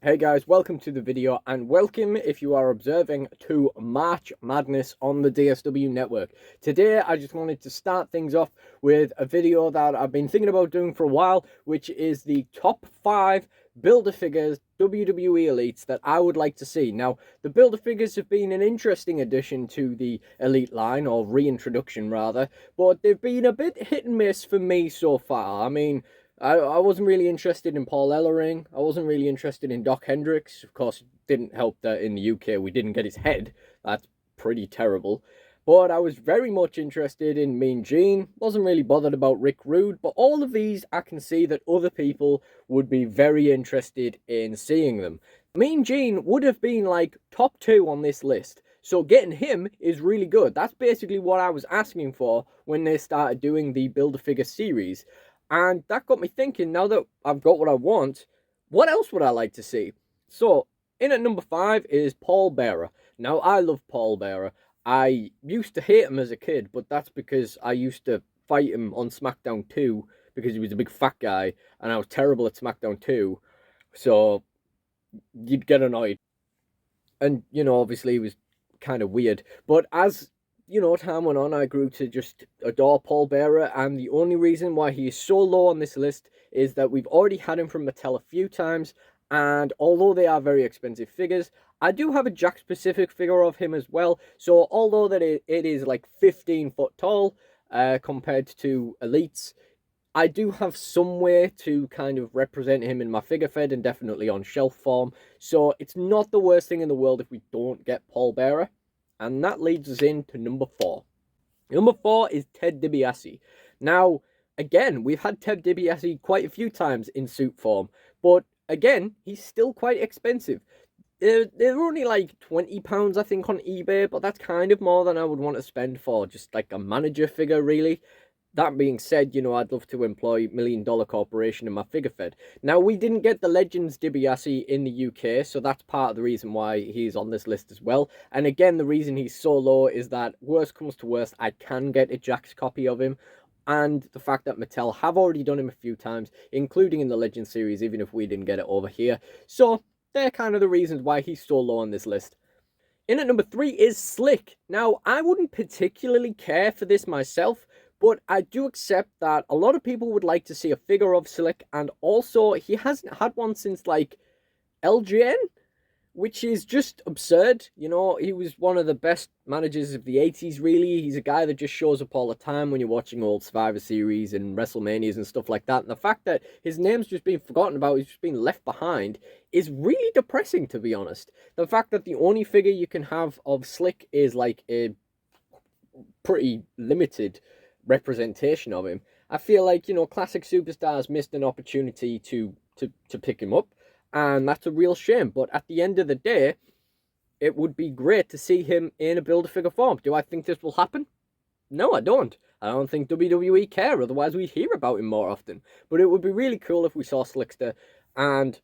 Hey guys, welcome to the video and welcome if you are observing to March Madness on the DSW network. Today I just wanted to start things off with a video that I've been thinking about doing for a while, which is the top 5 Build-A-Figures WWE Elites that I would like to see. Now, the Build-A-Figures have been an interesting addition to the Elite line, or reintroduction rather, but they've been a bit hit and miss for me so far. I mean, I wasn't really interested in Paul Ellering. I wasn't really interested in Doc Hendricks. Of course, it didn't help that in the UK we didn't get his head. That's pretty terrible. But I was very much interested in Mean Gene. Wasn't really bothered about Rick Rude. But all of these, I can see that other people would be very interested in seeing them. Mean Gene would have been like top 2 on this list. So getting him is really good. That's basically what I was asking for when they started doing the Build-A-Figure series. And that got me thinking, now that I've got what I want, what else would I like to see? So, in at number 5 is Paul Bearer. Now, I love Paul Bearer. I used to hate him as a kid, but that's because I used to fight him on SmackDown 2 because he was a big fat guy, and I was terrible at SmackDown 2. So, you'd get annoyed. And, obviously he was kind of weird. But as time went on, I grew to just adore Paul Bearer, and the only reason why he is so low on this list is that we've already had him from Mattel a few times, and although they are very expensive figures, I do have a Jack-specific figure of him as well, so although that it is like 15 foot tall, compared to Elites, I do have some way to kind of represent him in my figure fed and definitely on shelf form, so it's not the worst thing in the world if we don't get Paul Bearer. And that leads us into number 4. Number 4 is Ted DiBiase. Now, again, we've had Ted DiBiase quite a few times in suit form, but again, he's still quite expensive. They're only like £20, I think, on eBay, but that's kind of more than I would want to spend for just like a manager figure, really. That being said, I'd love to employ $1 Million Corporation in my figure fed. Now, we didn't get the Legends DiBiase in the UK, so that's part of the reason why he's on this list as well. And again, the reason he's so low is that, worst comes to worst, I can get a Jack's copy of him. And the fact that Mattel have already done him a few times, including in the Legends series, even if we didn't get it over here. So, they're kind of the reasons why he's so low on this list. In at number 3 is Slick. Now, I wouldn't particularly care for this myself, but I do accept that a lot of people would like to see a figure of Slick, and also he hasn't had one since like LJN, which is just absurd. He was one of the best managers of the 80s, really. He's a guy that just shows up all the time when you're watching old Survivor Series and WrestleManias and stuff like that. And the fact that his name's just been forgotten about, he's just been left behind, is really depressing, to be honest. The fact that the only figure you can have of Slick is like a pretty limited representation of him. I feel like, classic superstars missed an opportunity to pick him up, and that's a real shame. But at the end of the day, it would be great to see him in a Build-A-Figure form. Do I think this will happen? No, I don't. I don't think WWE care, otherwise we'd hear about him more often. But it would be really cool if we saw Slickster, and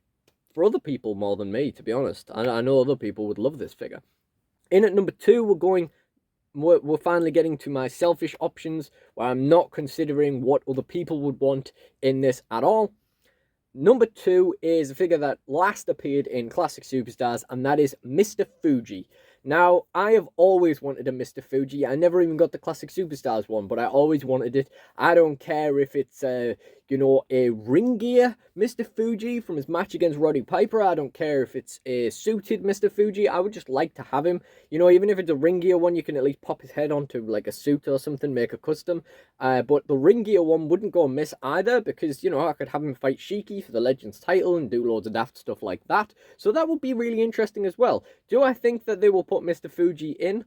for other people more than me, to be honest. I know other people would love this figure. In at number 2, we're finally getting to my selfish options, where I'm not considering what other people would want in this at all. Number 2 is a figure that last appeared in Classic Superstars, and that is Mr. Fuji. Now, I have always wanted a Mr. Fuji. I never even got the Classic Superstars one, but I always wanted it. I don't care if it's, a ring gear Mr. Fuji from his match against Roddy Piper. I don't care if it's a suited Mr. Fuji. I would just like to have him. Even if it's a ring gear one, you can at least pop his head onto like a suit or something, make a custom. But the ring gear one wouldn't go amiss either, because, I could have him fight Shiki for the Legends title and do loads of daft stuff like that. So that would be really interesting as well. Do I think that they will put Mr. Fuji in?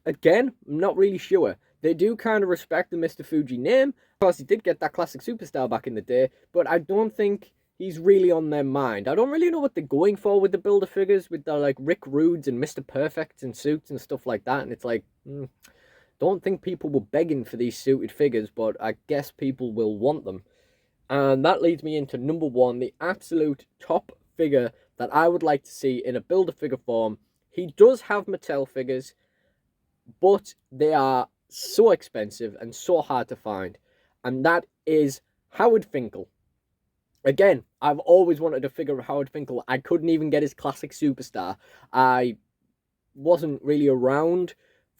Again, I'm not really sure. They do kind of respect the Mr. Fuji name. Of course, he did get that Classic Superstar back in the day, but I don't think he's really on their mind. I don't really know what they're going for with the Build-A-Figures, with the like Rick Rudes and Mr. Perfects and suits and stuff like that. And it's like, don't think people were begging for these suited figures, but I guess people will want them. And that leads me into number 1, the absolute top figure that I would like to see in a Build-A-Figure form. He does have Mattel figures, but they are so expensive and so hard to find. And that is Howard Finkel. Again, I've always wanted to figure out Howard Finkel. I couldn't even get his classic superstar. I wasn't really around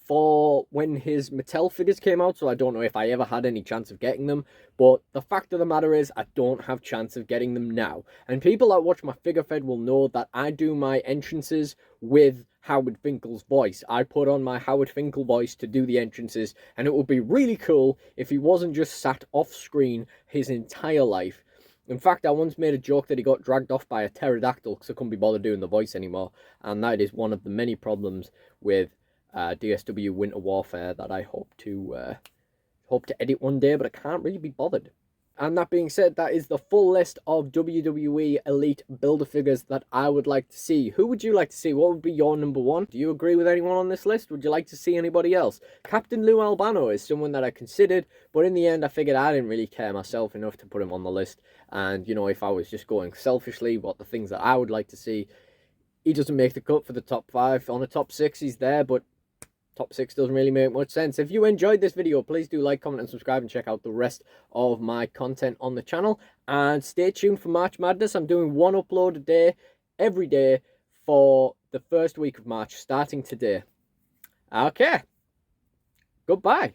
for when his Mattel figures came out, so I don't know if I ever had any chance of getting them. But the fact of the matter is, I don't have chance of getting them now. And people that watch my Figure Fed will know that I do my entrances with Howard Finkel's voice. I put on my Howard Finkel voice to do the entrances, and it would be really cool if he wasn't just sat off screen his entire life. In fact, I once made a joke that he got dragged off by a pterodactyl because I couldn't be bothered doing the voice anymore. And that is one of the many problems with DSW Winter Warfare that I hope to edit one day, but I can't really be bothered. And that being said, that is the full list of WWE Elite Build-A-Figures that I would like to see. Who would you like to see? What would be your number one? Do you agree with anyone on this list? Would you like to see anybody else? Captain Lou Albano is someone that I considered, but in the end I figured I didn't really care myself enough to put him on the list. And, you know, if I was just going selfishly, what the things that I would like to see, he doesn't make the cut for the top 5. On the top 6 he's there, but top 6 doesn't really make much sense. If you enjoyed this video, please do like, comment, and subscribe, and check out the rest of my content on the channel. And stay tuned for March Madness. I'm doing one upload a day, every day, for the first week of March, starting today. Okay. Goodbye.